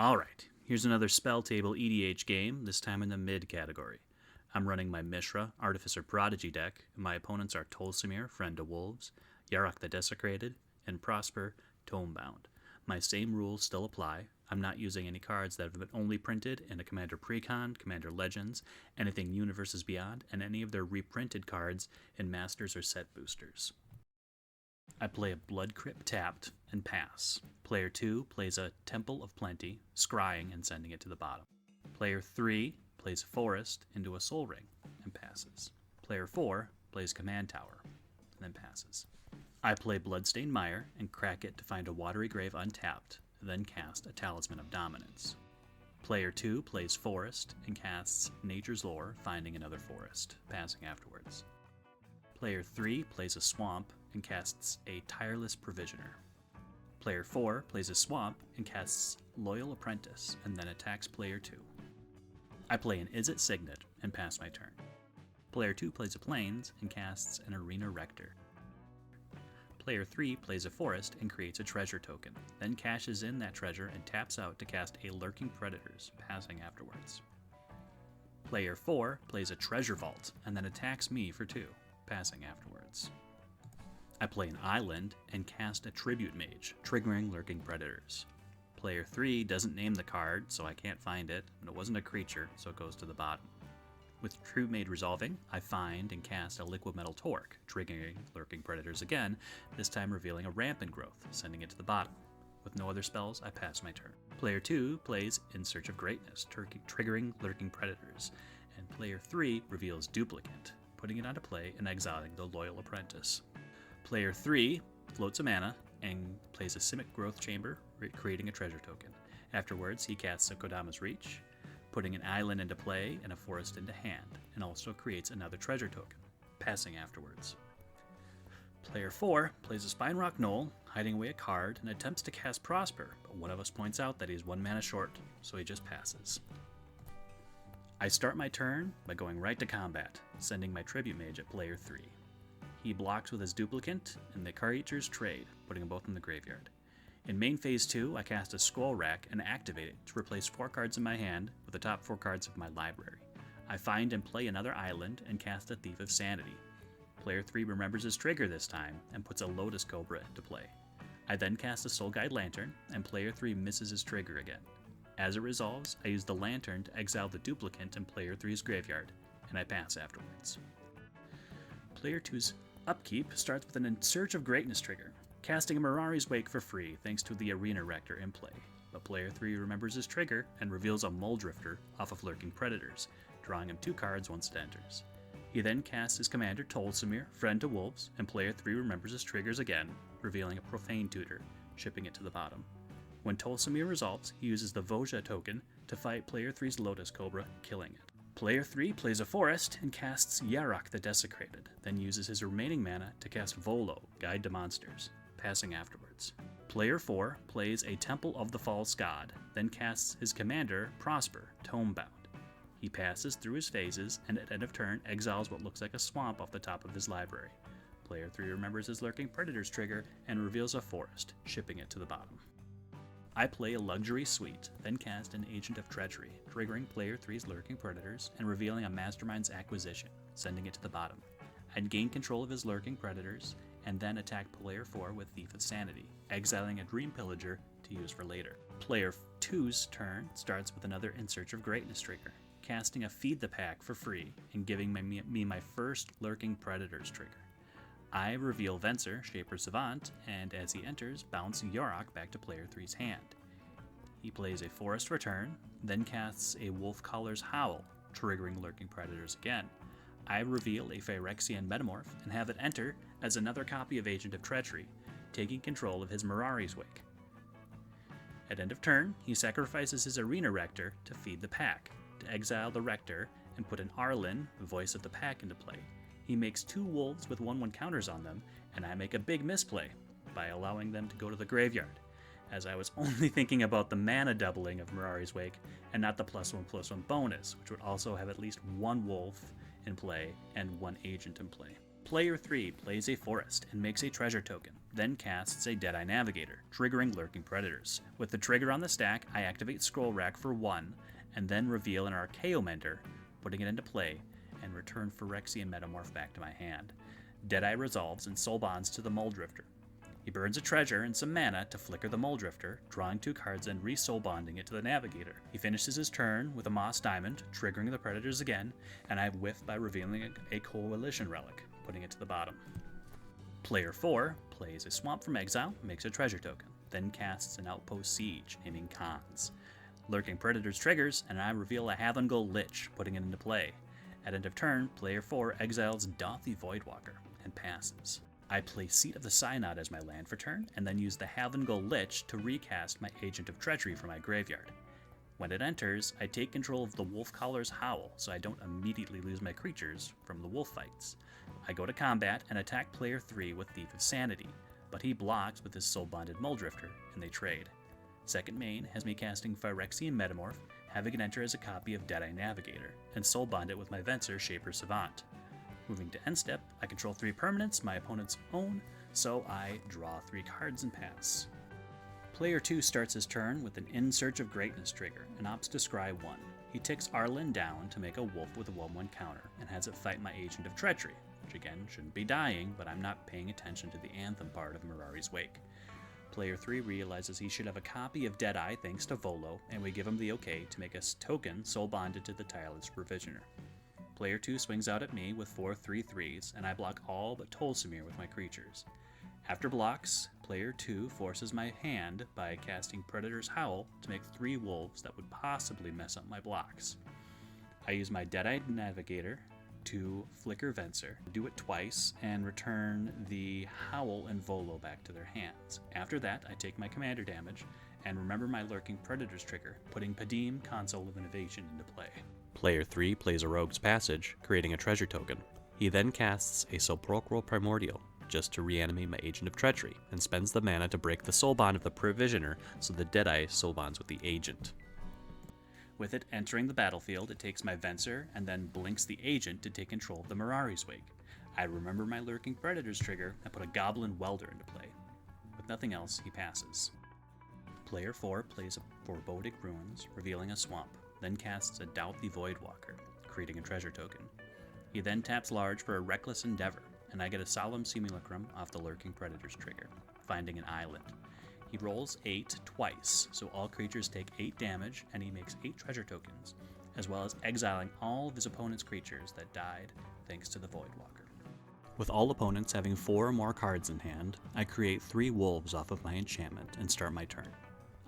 Alright, here's another spell table EDH game, this time in the mid category. I'm running my Mishra, Artificer Prodigy deck, and my opponents are Tolsimir, Friend to Wolves, Yarok the Desecrated, and Prosper, Tomebound. My same rules still apply. I'm not using any cards that have been only printed in a Commander Precon, Commander Legends, anything Universes Beyond, and any of their reprinted cards in Masters or Set Boosters. I play a Blood Crypt tapped and pass. Player 2 plays a Temple of Plenty, scrying and sending it to the bottom. Player 3 plays a Forest into a Soul Ring and passes. Player 4 plays Command Tower and then passes. I play Bloodstained Mire and crack it to find a Watery Grave untapped, then cast a Talisman of Dominance. Player 2 plays Forest and casts Nature's Lore, finding another forest, passing afterwards. Player 3 plays a Swamp and casts a Tireless Provisioner. Player 4 plays a Swamp and casts Loyal Apprentice and then attacks Player 2. I play an Izzet Signet and pass my turn. Player 2 plays a Plains and casts an Arena Rector. Player 3 plays a Forest and creates a treasure token, then cashes in that treasure and taps out to cast a Lurking Predators, passing afterwards. Player 4 plays a Treasure Vault and then attacks me for 2, passing afterwards. I play an Island and cast a Tribute Mage, triggering Lurking Predators. Player 3 doesn't name the card, so I can't find it, and it wasn't a creature, so it goes to the bottom. With Tribute Mage resolving, I find and cast a Liquid Metal Torque, triggering Lurking Predators again, this time revealing a Rampant Growth, sending it to the bottom. With no other spells, I pass my turn. Player 2 plays In Search of Greatness, triggering Lurking Predators, and Player 3 reveals Duplicate, putting it onto play and exiling the Loyal Apprentice. Player 3 floats a mana and plays a Simic Growth Chamber, creating a treasure token. Afterwards, he casts a Kodama's Reach, putting an island into play and a forest into hand, and also creates another treasure token, passing afterwards. Player 4 plays a Spinerock Knoll, hiding away a card, and attempts to cast Prosper, but one of us points out that he's 1 mana short, so he just passes. I start my turn by going right to combat, sending my Tribute Mage at Player 3. He blocks with his Duplicant, and the creatures trade, putting them both in the graveyard. In main phase 2, I cast a Skull Rack and activate it to replace 4 cards in my hand with the top 4 cards of my library. I find and play another island and cast a Thief of Sanity. Player 3 remembers his trigger this time and puts a Lotus Cobra into play. I then cast a Soul Guide Lantern, and Player 3 misses his trigger again. As it resolves, I use the Lantern to exile the Duplicant in Player 3's graveyard, and I pass afterwards. Player 2's upkeep starts with an In Search of Greatness trigger, casting a Mirari's Wake for free thanks to the Arena Rector in play. But Player 3 remembers his trigger and reveals a Muldrifter off of Lurking Predators, drawing him 2 cards once it enters. He then casts his commander Tolsimir, Friend to Wolves, and Player 3 remembers his triggers again, revealing a Profane Tutor, shipping it to the bottom. When Tolsimir resolves, he uses the Voja token to fight Player 3's Lotus Cobra, killing it. Player 3 plays a Forest and casts Yarok the Desecrated, then uses his remaining mana to cast Volo, Guide to Monsters, passing afterwards. Player 4 plays a Temple of the False God, then casts his commander Prosper, Tomebound. He passes through his phases and at end of turn exiles what looks like a swamp off the top of his library. Player 3 remembers his Lurking Predators trigger and reveals a forest, shipping it to the bottom. I play a Luxury Suite, then cast an Agent of Treachery, triggering Player 3's Lurking Predators and revealing a Mastermind's Acquisition, sending it to the bottom. I'd gain control of his Lurking Predators, and then attack Player 4 with Thief of Sanity, exiling a Dream Pillager to use for later. Player 2's turn starts with another In Search of Greatness trigger, casting a Feed the Pack for free and giving me my first Lurking Predators trigger. I reveal Venser, Shaper Savant, and as he enters, bounce Yarok back to Player 3's hand. He plays a Forest Return, then casts a Wolfcaller's Howl, triggering Lurking Predators again. I reveal a Phyrexian Metamorph and have it enter as another copy of Agent of Treachery, taking control of his Mirari's Wake. At end of turn, he sacrifices his Arena Rector to feed the pack, to exile the Rector and put an Arlen, Voice of the Pack, into play. He makes 2 wolves with 1/1 counters on them, and I make a big misplay by allowing them to go to the graveyard, as I was only thinking about the mana doubling of Mirari's Wake and not the +1/+1 bonus, which would also have at least 1 wolf in play and 1 agent in play. Player 3 plays a forest and makes a treasure token, then casts a Deadeye Navigator, triggering lurking predators. With the trigger on the stack, I activate Scroll Rack for 1, and then reveal an Archaeomender, putting it into play, and return Phyrexian Metamorph back to my hand. Deadeye resolves and soul bonds to the Muldrifter. He burns a treasure and some mana to flicker the Muldrifter, drawing 2 cards and re-soul bonding it to the Navigator. He finishes his turn with a Moss Diamond, triggering the predators again, and I whiff by revealing a Coalition Relic, putting it to the bottom. Player 4 plays a Swamp from Exile, makes a treasure token, then casts an Outpost Siege, naming Khans. Lurking Predators triggers, and I reveal a Havengul Lich, putting it into play. At end of turn, Player 4 exiles Dauthi Voidwalker and passes. I play Seat of the Synod as my land for turn, and then use the Havengul Lich to recast my Agent of Treachery from my graveyard. When it enters, I take control of the Wolfcaller's Howl, so I don't immediately lose my creatures from the wolf fights. I go to combat and attack Player 3 with Thief of Sanity, but he blocks with his soul-bonded Muldrifter, and they trade. Second main has me casting Phyrexian Metamorph, having it enter as a copy of Deadeye Navigator, and soul bond it with my Venser Shaper Savant. Moving to end step, I control 3 permanents my opponents own, so I draw 3 cards and pass. Player 2 starts his turn with an In Search of Greatness trigger and opts to scry 1. He ticks Arlen down to make a wolf with a 1/1 counter, and has it fight my Agent of Treachery, which again shouldn't be dying, but I'm not paying attention to the Anthem part of Mirari's Wake. Player 3 realizes he should have a copy of Deadeye thanks to Volo, and we give him the okay to make a token soul bonded to the Tireless Provisioner. Player 2 swings out at me with 4 3/3s, and I block all but Tolsimir with my creatures. After blocks, Player 2 forces my hand by casting Predator's Howl to make 3 wolves that would possibly mess up my blocks. I use my Deadeye Navigator to flicker Venser, do it twice, and return the Howl and Volo back to their hands. After that, I take my commander damage and remember my Lurking Predators trigger, putting Padim, Console of Innovation, into play. Player 3 plays a Rogue's Passage, creating a treasure token. He then casts a Sepulchral Primordial, just to reanimate my Agent of Treachery, and spends the mana to break the soul bond of the Provisioner so the Deadeye soul bonds with the Agent. With it entering the battlefield, it takes my Venser and then blinks the Agent to take control of the Mirari's Wake. I remember my Lurking Predators trigger and put a Goblin Welder into play. With nothing else, he passes. Player 4 plays a Foreboding Ruins, revealing a swamp, then casts a Dauthi Voidwalker, creating a treasure token. He then taps large for a Reckless Endeavor, and I get a Solemn Simulacrum off the Lurking Predators trigger, finding an island. He rolls 8 twice, so all creatures take 8 damage, and he makes 8 treasure tokens, as well as exiling all of his opponent's creatures that died thanks to the Voidwalker. With all opponents having 4 or more cards in hand, I create 3 wolves off of my enchantment and start my turn.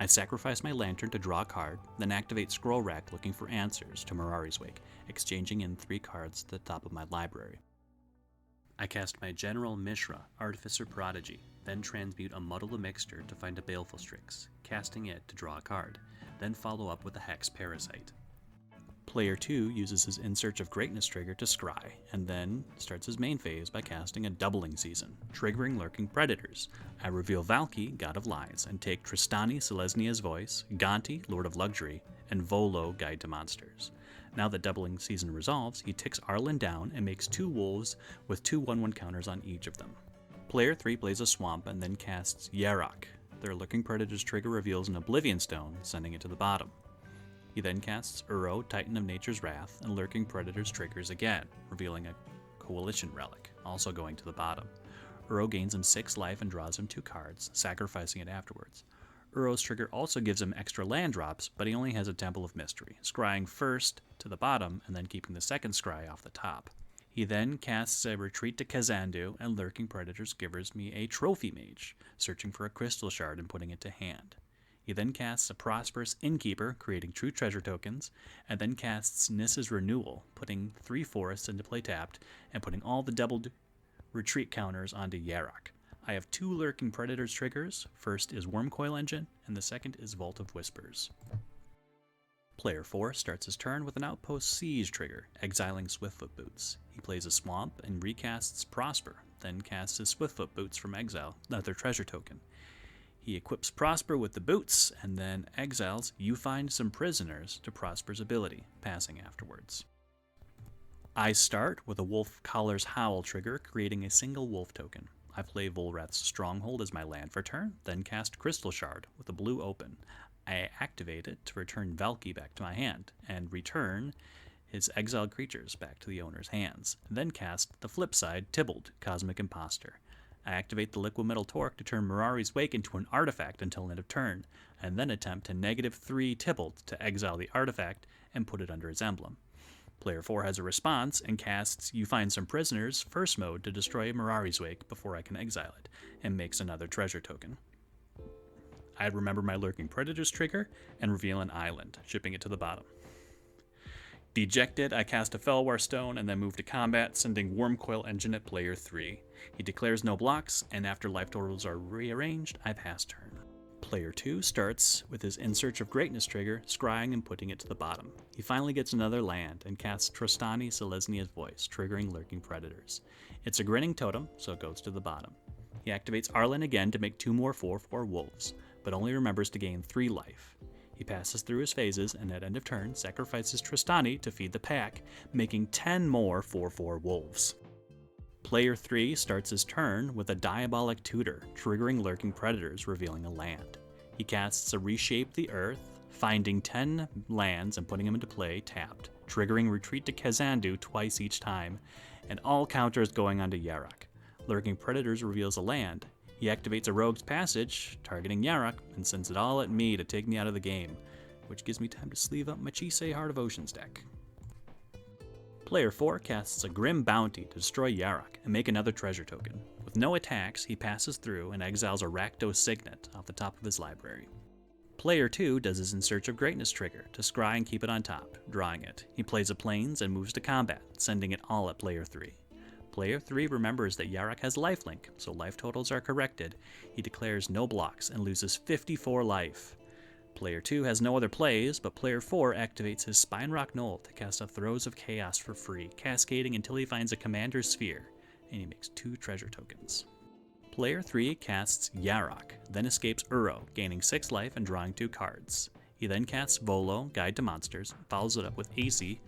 I sacrifice my lantern to draw a card, then activate Scroll Rack looking for answers to Mirari's Wake, exchanging in 3 cards at the top of my library. I cast my General Mishra, Artificer Prodigy, then transmute a Muddle the Mixture to find a Baleful Strix, casting it to draw a card, then follow up with a Hex Parasite. Player 2 uses his In Search of Greatness trigger to scry, and then starts his main phase by casting a Doubling Season, triggering Lurking Predators. I reveal Valki, God of Lies, and take Tristani, Selesnia's Voice, Gonti, Lord of Luxury, and Volo, Guide to Monsters. Now that Doubling Season resolves, he ticks Arlen down and makes 2 wolves with 2 1/1 counters on each of them. Player 3 plays a Swamp and then casts Yarok. Their Lurking Predators trigger reveals an Oblivion Stone, sending it to the bottom. He then casts Uro, Titan of Nature's Wrath, and Lurking Predators triggers again, revealing a Coalition Relic, also going to the bottom. Uro gains him 6 life and draws him 2 cards, sacrificing it afterwards. Uro's trigger also gives him extra land drops, but he only has a Temple of Mystery, scrying first to the bottom and then keeping the second scry off the top. He then casts a Retreat to Kazandu, and Lurking Predators gives me a Trophy Mage, searching for a Crystal Shard and putting it to hand. He then casts a Prosperous Innkeeper, creating true treasure tokens, and then casts Nissa's Renewal, putting 3 forests into play tapped, and putting all the doubled retreat counters onto Yarok. I have 2 Lurking Predators triggers. First is Wormcoil Engine, and the second is Vault of Whispers. Player 4 starts his turn with an Outpost Siege trigger, exiling Swiftfoot Boots. He plays a Swamp and recasts Prosper, then casts his Swiftfoot Boots from exile, another treasure token. He equips Prosper with the boots, and then exiles You Find Some Prisoners to Prosper's ability, passing afterwards. I start with a Wolf Caller's Howl trigger, creating a single wolf token. I play Volrath's Stronghold as my land for turn, then cast Crystal Shard with a blue open. I activate it to return Valky back to my hand, and return his exiled creatures back to the owner's hands, then cast the flip side Tybalt, Cosmic Imposter. I activate the Liquid Metal Torque to turn Mirari's Wake into an artifact until end of turn, and then attempt to -3 Tybalt to exile the artifact and put it under its emblem. Player 4 has a response and casts You Find Some Prisoners first mode to destroy Mirari's Wake before I can exile it, and makes another treasure token. I remember my Lurking Predators trigger and reveal an island, shipping it to the bottom. Dejected, I cast a Felwar Stone and then move to combat, sending Wormcoil Engine at player 3. He declares no blocks, and after life totals are rearranged, I pass turn. Player 2 starts with his In Search of Greatness trigger, scrying and putting it to the bottom. He finally gets another land and casts Trostani Selesnia's Voice, triggering Lurking Predators. It's a grinning totem, so it goes to the bottom. He activates Arlen again to make 2 more 4/4 wolves, but only remembers to gain 3 life. He passes through his phases and at end of turn sacrifices Trostani to feed the pack, making 10 more 4/4 wolves. Player 3 starts his turn with a Diabolic Tutor, triggering Lurking Predators, revealing a land. He casts a Reshape the Earth, finding 10 lands and putting them into play tapped, triggering Retreat to Kazandu twice each time, and all counters going onto Yarok. Lurking Predators reveals a land. He activates a Rogue's Passage, targeting Yarok, and sends it all at me to take me out of the game, which gives me time to sleeve up my Chisei Heart of Oceans deck. Player 4 casts a Grim Bounty to destroy Yarok and make another treasure token. With no attacks, he passes through and exiles a Rakdos Signet off the top of his library. Player 2 does his In Search of Greatness trigger to scry and keep it on top, drawing it. He plays a Plains and moves to combat, sending it all at player 3. Player 3 remembers that Yarok has lifelink, so life totals are corrected. He declares no blocks and loses 54 life. Player 2 has no other plays, but player 4 activates his Spinerock Knoll to cast a Throes of Chaos for free, cascading until he finds a Commander's Sphere, and he makes 2 treasure tokens. Player 3 casts Yarok, then escapes Uro, gaining 6 life and drawing 2 cards. He then casts Volo, Guide to Monsters, follows it up with AC,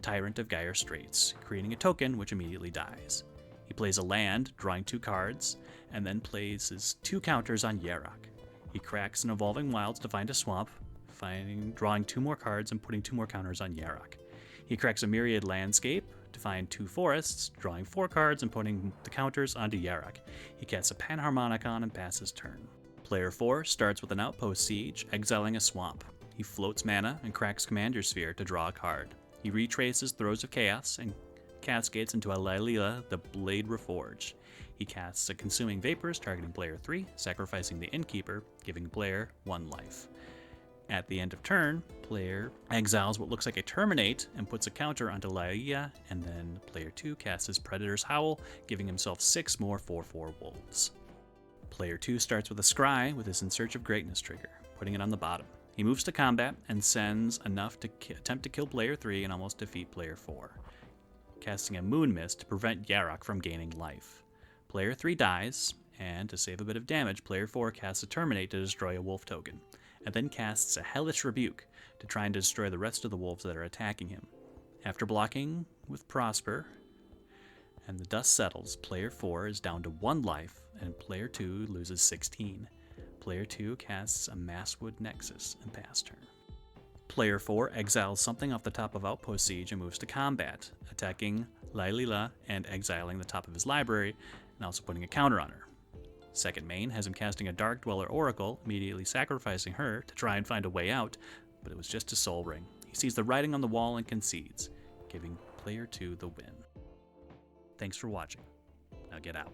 Tyrant of Gyre Straits, creating a token which immediately dies. He plays a land, drawing 2 cards, and then places 2 counters on Yarok. He cracks an Evolving Wilds to find a swamp, drawing 2 more cards and putting 2 more counters on Yarok. He cracks a Myriad Landscape to find 2 forests, drawing 4 cards and putting the counters onto Yarok. He casts a Panharmonicon and passes turn. Player 4 starts with an Outpost Siege, exiling a swamp. He floats mana and cracks Commander's Sphere to draw a card. He retraces Throes of Chaos and cascades into a Lylila, the Blade Reforged. He casts a Consuming Vapors, targeting player 3, sacrificing the Innkeeper, giving player 1 life. At the end of turn, player exiles what looks like a Terminate and puts a counter onto Lylila, and then player 2 casts his Predator's Howl, giving himself 6 more 4/4 wolves. Player 2 starts with a Scry with his In Search of Greatness trigger, putting it on the bottom. He moves to combat and sends enough to attempt to kill player 3 and almost defeat player 4, casting a Moon Mist to prevent Yarok from gaining life. Player 3 dies, and to save a bit of damage, player 4 casts a Terminate to destroy a wolf token, and then casts a Hellish Rebuke to try and destroy the rest of the wolves that are attacking him. After blocking with Prosper, and the dust settles, player 4 is down to 1 life, and player 2 loses 16. Player 2 casts a Masswood Nexus and pass turn. Player 4 exiles something off the top of Outpost Siege and moves to combat, attacking Lylila and exiling the top of his library, and also putting a counter on her. Second main has him casting a Dark Dweller Oracle, immediately sacrificing her to try and find a way out, but it was just a Soul Ring. He sees the writing on the wall and concedes, giving player 2 the win. Thanks for watching. Now get out.